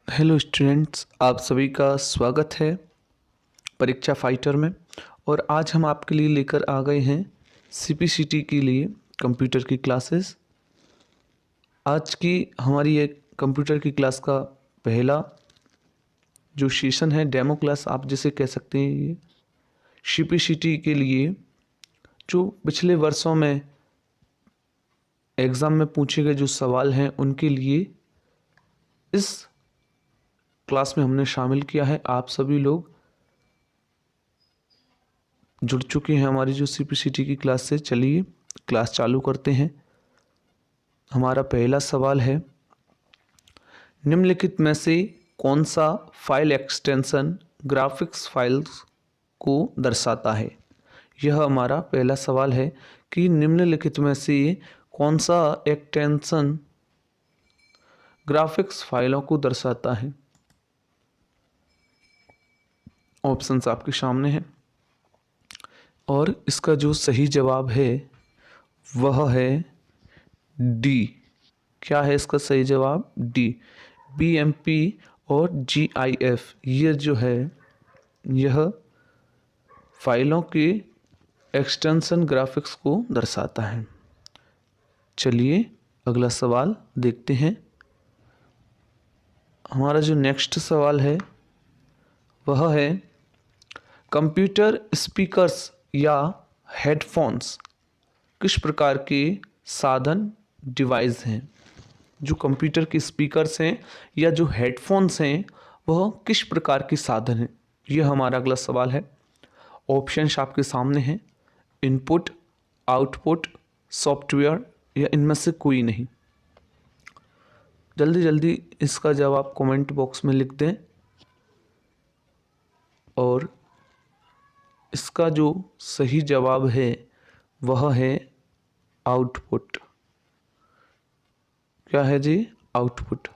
Hello students, आप सभी का स्वागत है परीक्षा फाइटर में। और आज हम आपके लिए लेकर आ गए हैं सीपीसीटी के लिए कंप्यूटर की क्लासेस। आज की हमारी एक कंप्यूटर की क्लास का पहला जो सेशन है, डेमो क्लास आप जिसे कह सकते हैं, ये सीपीसीटी के लिए जो पिछले वर्षों में एग्ज़ाम में पूछे गए जो सवाल हैं उनके लिए इस क्लास में हमने शामिल किया है। आप सभी लोग जुड़ चुके हैं हमारी जो सीपीसीटी की क्लास से। चलिए क्लास चालू करते हैं। हमारा पहला सवाल है, निम्नलिखित में से कौन सा फाइल एक्सटेंशन ग्राफिक्स फाइल्स को दर्शाता है। यह हमारा पहला सवाल है कि निम्नलिखित में से कौन सा एक्सटेंशन ग्राफिक्स फाइलों को दर्शाता है। ऑप्शंस आपके सामने हैं और इसका जो सही जवाब है वह है डी। क्या है इसका सही जवाब? डी। बीएमपी और जीआईएफ ये जो है यह फाइलों के एक्सटेंशन ग्राफिक्स को दर्शाता है। चलिए अगला सवाल देखते हैं। हमारा जो नेक्स्ट सवाल है वह है, कंप्यूटर स्पीकर्स या हेडफोन्स किस प्रकार के साधन डिवाइस हैं। जो कंप्यूटर के स्पीकर्स हैं या जो हेडफोन्स हैं वह किस प्रकार के साधन हैं, यह हमारा अगला सवाल है। ऑप्शंस आपके सामने हैं, इनपुट, आउटपुट, सॉफ्टवेयर या इनमें से कोई नहीं। जल्दी जल्दी इसका जवाब कमेंट बॉक्स में लिख दें। और इसका जो सही जवाब है वह है आउटपुट। क्या है जी? आउटपुट।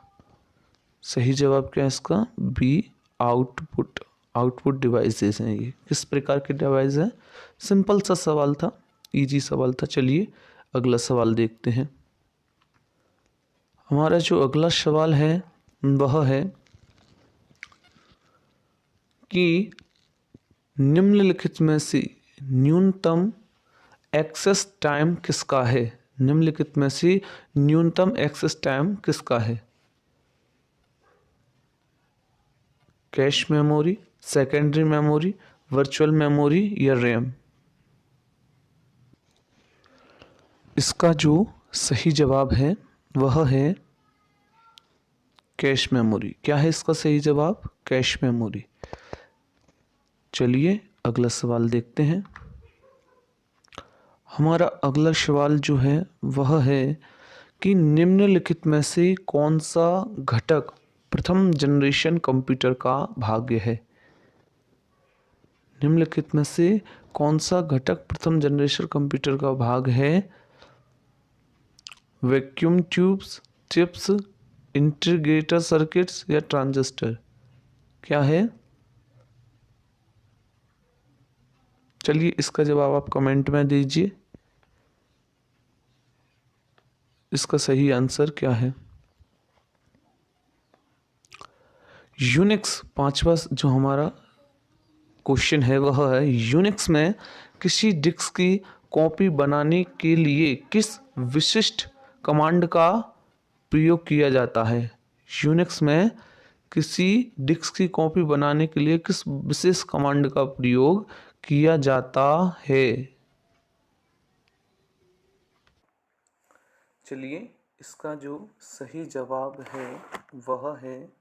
सही जवाब क्या है इसका? B, output. आउटपुट डिवाइसेस हैं। ये किस प्रकार के डिवाइस हैं? सिंपल सा सवाल था, इजी सवाल था। चलिए अगला सवाल देखते हैं। हमारा जो अगला सवाल है वह है कि निम्नलिखित में से न्यूनतम एक्सेस टाइम किसका है। निम्नलिखित में से न्यूनतम एक्सेस टाइम किसका है? Cache memory, secondary memory, virtual memory या रैम। इसका जो सही जवाब है वह है कैश मेमोरी। क्या है इसका सही जवाब? Cache memory. चलिए अगला सवाल देखते हैं। हमारा अगला सवाल जो है वह है कि निम्नलिखित में से कौन सा घटक प्रथम जनरेशन कंप्यूटर का भाग्य है। निम्नलिखित में से कौन सा घटक प्रथम जनरेशन कंप्यूटर का भाग है? Vacuum tubes, chips, integrator circuits या ट्रांजिस्टर। क्या है? चलिए इसका जवाब आप कमेंट में दीजिए। इसका सही आंसर क्या है? यूनिक्स। पांचवा जो हमारा क्वेश्चन है वह है, यूनिक्स में किसी डिस्क की कॉपी बनाने के लिए किस विशिष्ट कमांड का प्रयोग किया जाता है। यूनिक्स में किसी डिस्क की कॉपी बनाने के लिए किस विशेष कमांड का प्रयोग किया जाता है। चलिए इसका जो सही जवाब है वह है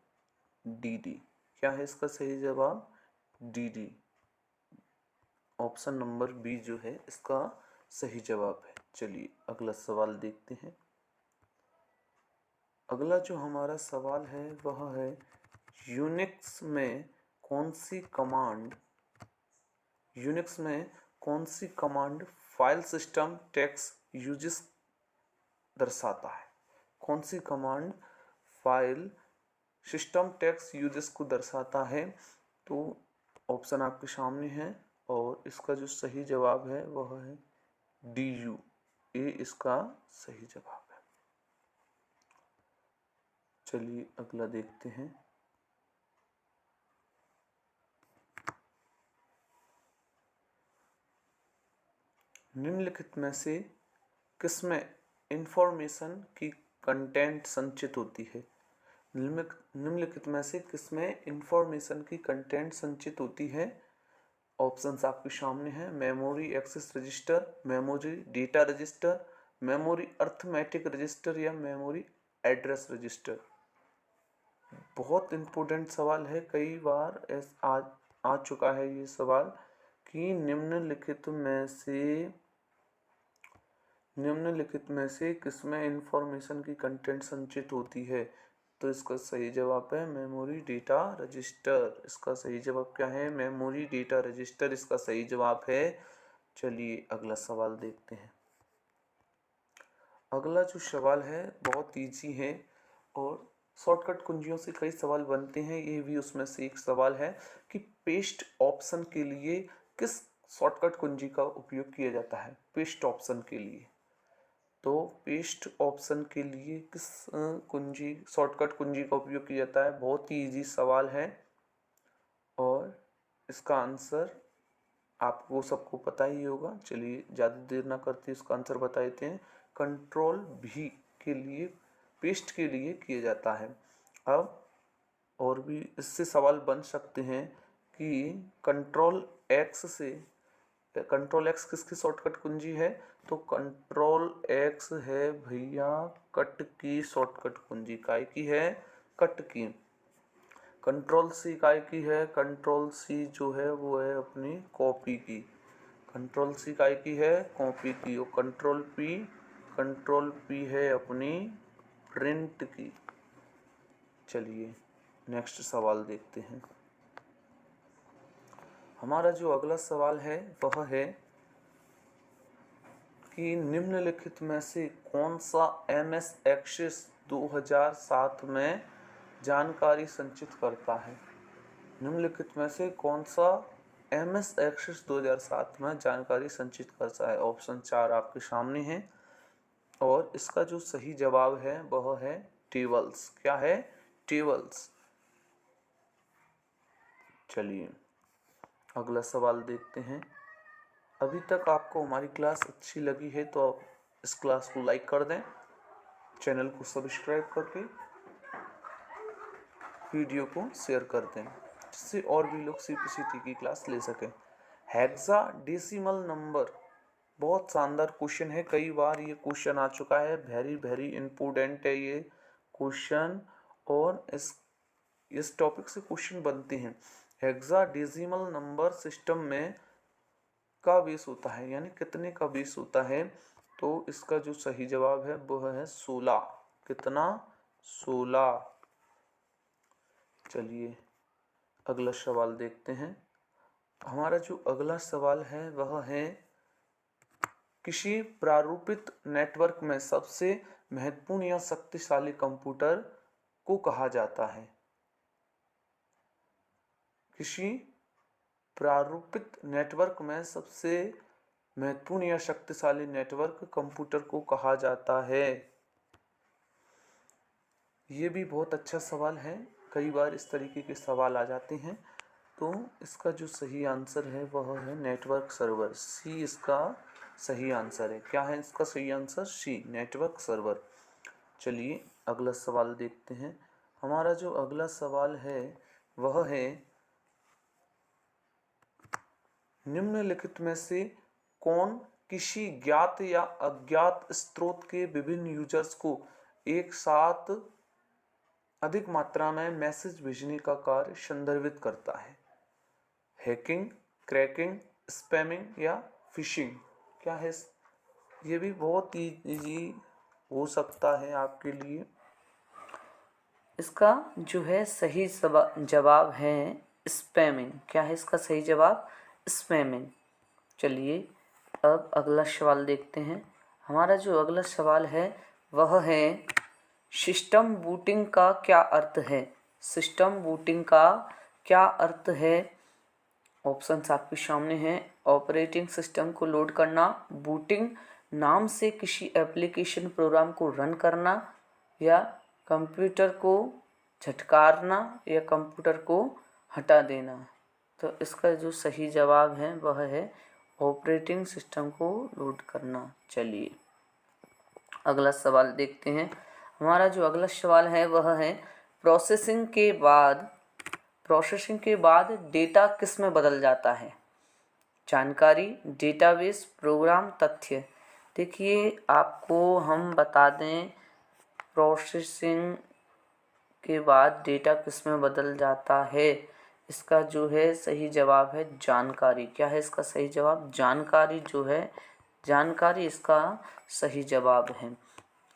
डी। क्या है इसका सही जवाब? डी। ऑप्शन नंबर बी जो है इसका सही जवाब है। चलिए अगला सवाल देखते हैं। अगला जो हमारा सवाल है वह है, यूनिक्स में कौन सी कमांड फाइल सिस्टम टेक्स यूजेस दर्शाता है। कौन सी कमांड फाइल सिस्टम टेक्स यूजेस को दर्शाता है? तो ऑप्शन आपके सामने है और इसका जो सही जवाब है वह है डी यू। ए इसका सही जवाब है। चलिए अगला देखते हैं। निम्नलिखित में से किसमें इंफॉर्मेशन की कंटेंट संचित होती है? निम्नलिखित में से किसमें इंफॉर्मेशन की कंटेंट संचित होती है? ऑप्शंस आपके सामने हैं। Memory access register, memory data register, memory arithmetic register या मेमोरी एड्रेस रजिस्टर। बहुत इम्पोर्टेंट सवाल है, कई बार आ चुका है ये सवाल कि निम्नलिखित में से किसमें इंफॉर्मेशन की कंटेंट संचित होती है? तो इसका सही जवाब है मेमोरी डेटा रजिस्टर। इसका सही जवाब क्या है? मेमोरी डेटा रजिस्टर इसका सही जवाब है। चलिए अगला सवाल देखते हैं। अगला जो सवाल है बहुत इजी है और शॉर्टकट कुंजियों से कई सवाल बनते हैं, ये भी उसमें से एक सवाल है कि पेस्ट ऑप्शन के लिए किस शॉर्टकट कुंजी का उपयोग किया जाता है? पेस्ट ऑप्शन के लिए, तो पेस्ट ऑप्शन के लिए किस शॉर्टकट कुंजी का उपयोग किया जाता है? बहुत ही इजी सवाल है और इसका आंसर आपको सबको पता ही होगा। चलिए ज़्यादा देर ना करते इसका आंसर बता देते हैं। कंट्रोल भी के लिए, पेस्ट के लिए किया जाता है। अब और भी इससे सवाल बन सकते हैं कि कंट्रोल एक्स किसकी शॉर्टकट कुंजी है? तो कंट्रोल एक्स है भैया कट की शॉर्टकट कुंजी। काय की है? कट की। कंट्रोल सी काय की है? कंट्रोल सी जो है वो है अपनी कॉपी की। कंट्रोल सी काय की है? कॉपी की। और कंट्रोल पी है अपनी प्रिंट की। चलिए नेक्स्ट सवाल देखते हैं। हमारा जो अगला सवाल है वह है कि निम्नलिखित में से कौन सा MS एक्सेस 2007 में जानकारी संचित करता है? निम्नलिखित में से कौन सा MS एक्सेस 2007 में जानकारी संचित करता है? ऑप्शन 4 आपके सामने है और इसका जो सही जवाब है वह है टेबल्स। क्या है? टेबल्स। चलिए अगला सवाल देखते हैं। अभी तक आपको हमारी क्लास अच्छी लगी है तो आप इस क्लास को लाइक कर दें, चैनल को सब्सक्राइब करके वीडियो को शेयर कर दें, जिससे और भी लोग CPCT की क्लास ले सकें। हेक्साडेसिमल नंबर बहुत शानदार क्वेश्चन है, कई बार ये क्वेश्चन आ चुका है। वेरी इम्पोर्टेंट है ये क्वेश्चन और इस टॉपिक से क्वेश्चन बनते हैं। हेक्साडेसिमल नंबर सिस्टम में का बेस होता है, यानी कितने का बेस होता है? तो इसका जो सही जवाब है वह है 16। कितना? 16। चलिए अगला सवाल देखते हैं। हमारा जो अगला सवाल है वह है किसी प्रारूपित नेटवर्क में सबसे महत्वपूर्ण या शक्तिशाली कंप्यूटर को कहा जाता है? किसी प्रारूपित नेटवर्क में सबसे महत्वपूर्ण या शक्तिशाली नेटवर्क कंप्यूटर को कहा जाता है। ये भी बहुत अच्छा सवाल है, कई बार इस तरीके के सवाल आ जाते हैं। तो इसका जो सही आंसर है वह है नेटवर्क सर्वर। सी इसका सही आंसर है। क्या है इसका सही आंसर? सी, नेटवर्क सर्वर। चलिए अगला सवाल देखते हैं। हमारा जो अगला सवाल है वह है निम्नलिखित में से कौन किसी ज्ञात या अज्ञात स्रोत के विभिन्न यूजर्स को एक साथ अधिक मात्रा में मैसेज भेजने का कार्य संदर्भित करता है? हैकिंग, क्रैकिंग, स्पैमिंग या फिशिंग? क्या है? ये भी बहुत ही इजी हो सकता है आपके लिए। इसका जो है सही जवाब है स्पैमिंग। क्या है इसका सही जवाब? स्पैमिंग। चलिए अब अगला सवाल देखते हैं। हमारा जो अगला सवाल है वह है सिस्टम बूटिंग का क्या अर्थ है? सिस्टम बूटिंग का क्या अर्थ है? ऑप्शंस आपके सामने हैं। ऑपरेटिंग सिस्टम को लोड करना, बूटिंग नाम से किसी एप्लीकेशन प्रोग्राम को रन करना, या कंप्यूटर को झटकारना, या कंप्यूटर को हटा देना। तो इसका जो सही जवाब है वह है ऑपरेटिंग सिस्टम को लोड करना। चलिए अगला सवाल देखते हैं। हमारा जो अगला सवाल है वह है प्रोसेसिंग के बाद डेटा किस में बदल जाता है? जानकारी, डेटाबेस, प्रोग्राम, तथ्य। देखिए आपको हम बता दें, प्रोसेसिंग के बाद डेटा किस में बदल जाता है? इसका जो है सही जवाब है जानकारी। क्या है इसका सही जवाब? जानकारी जो है, जानकारी इसका सही जवाब है।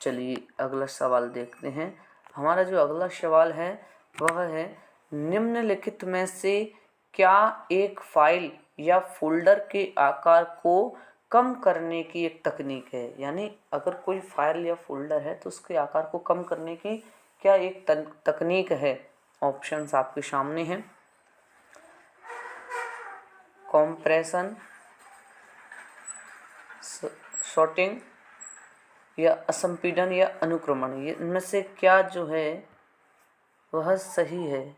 चलिए अगला सवाल देखते हैं। हमारा जो अगला सवाल है वह है निम्नलिखित में से क्या एक फाइल या फोल्डर के आकार को कम करने की एक तकनीक है? यानी अगर कोई फाइल या फोल्डर है तो उसके आकार को कम करने की क्या एक तकनीक है? ऑप्शंस आपके सामने हैं। कॉम्प्रेशन, सॉर्टिंग या असंपीडन या अनुक्रमण, ये इनमें से क्या जो है वह सही है?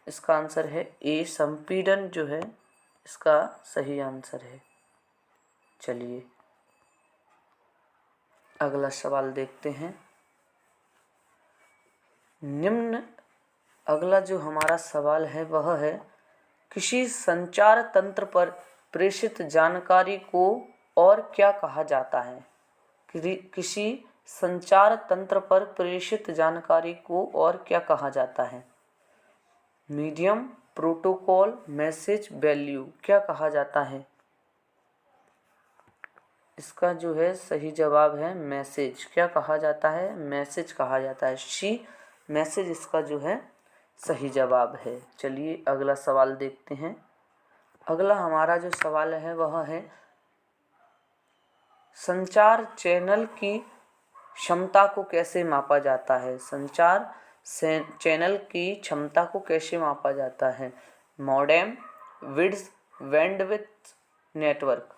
इसका आंसर है ए, संपीडन जो है इसका सही आंसर है। चलिए अगला सवाल देखते हैं। अगला जो हमारा सवाल है वह है किसी संचार तंत्र पर प्रेषित जानकारी को और क्या कहा जाता है? किसी संचार तंत्र पर प्रेषित जानकारी को और क्या कहा जाता है? मीडियम, प्रोटोकॉल, मैसेज, वैल्यू, क्या कहा जाता है? इसका जो है सही जवाब है मैसेज। क्या कहा जाता है? मैसेज कहा जाता है। सी, मैसेज इसका जो है सही जवाब है। चलिए अगला सवाल देखते हैं। अगला हमारा जो सवाल है वह है संचार चैनल की क्षमता को कैसे मापा जाता है? संचार चैनल की क्षमता को कैसे मापा जाता है? Modem, width, bandwidth, network.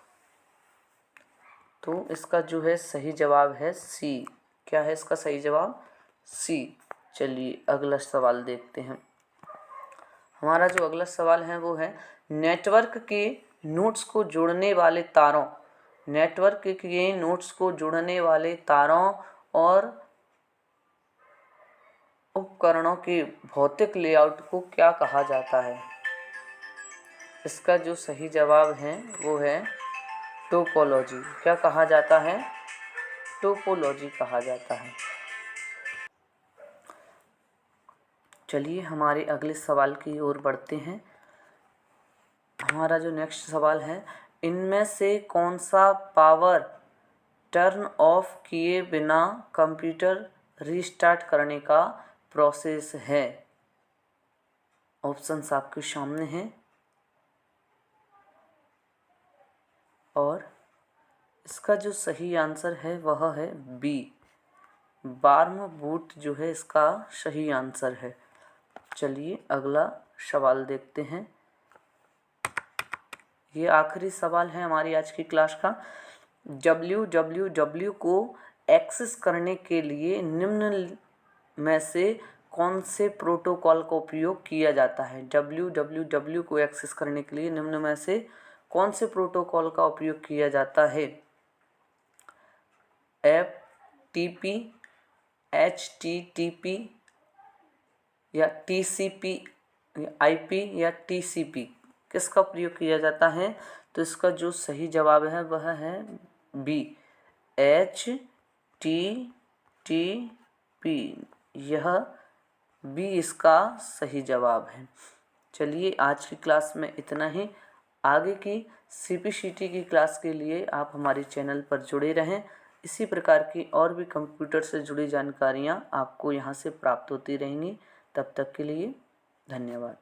तो इसका जो है सही जवाब है सी। क्या है इसका सही जवाब? सी। चलिए अगला सवाल देखते हैं। हमारा जो अगला सवाल है वो है नेटवर्क के नोड्स को जोड़ने वाले तारों, नेटवर्क के नोड्स को जोड़ने वाले तारों और उपकरणों के भौतिक लेआउट को क्या कहा जाता है? इसका जो सही जवाब है वो है टोपोलॉजी। क्या कहा जाता है? टोपोलॉजी कहा जाता है। चलिए हमारे अगले सवाल की ओर बढ़ते हैं। हमारा जो नेक्स्ट सवाल है इनमें से कौन सा पावर टर्न ऑफ किए बिना कंप्यूटर रीस्टार्ट करने का प्रोसेस है? ऑप्शंस आपके सामने हैं और इसका जो सही आंसर है वह है बी, वार्म बूट जो है इसका सही आंसर है। चलिए अगला सवाल देखते हैं। ये आखिरी सवाल है हमारी आज की क्लास का। www को एक्सेस करने के लिए निम्न में से कौन से प्रोटोकॉल का उपयोग किया जाता है? www को एक्सेस करने के लिए निम्न में से कौन से प्रोटोकॉल का उपयोग किया जाता है? FTP, HTTP या TCP, IP या TCP, किसका प्रयोग किया जाता है? तो इसका जो सही जवाब है वह है बी, HTTP। यह बी इसका सही जवाब है। चलिए आज की क्लास में इतना ही। आगे की CPCT की क्लास के लिए आप हमारे चैनल पर जुड़े रहें। इसी प्रकार की और भी कंप्यूटर से जुड़ी जानकारियाँ आपको यहाँ से प्राप्त होती रहेंगी। तब तक के लिए धन्यवाद।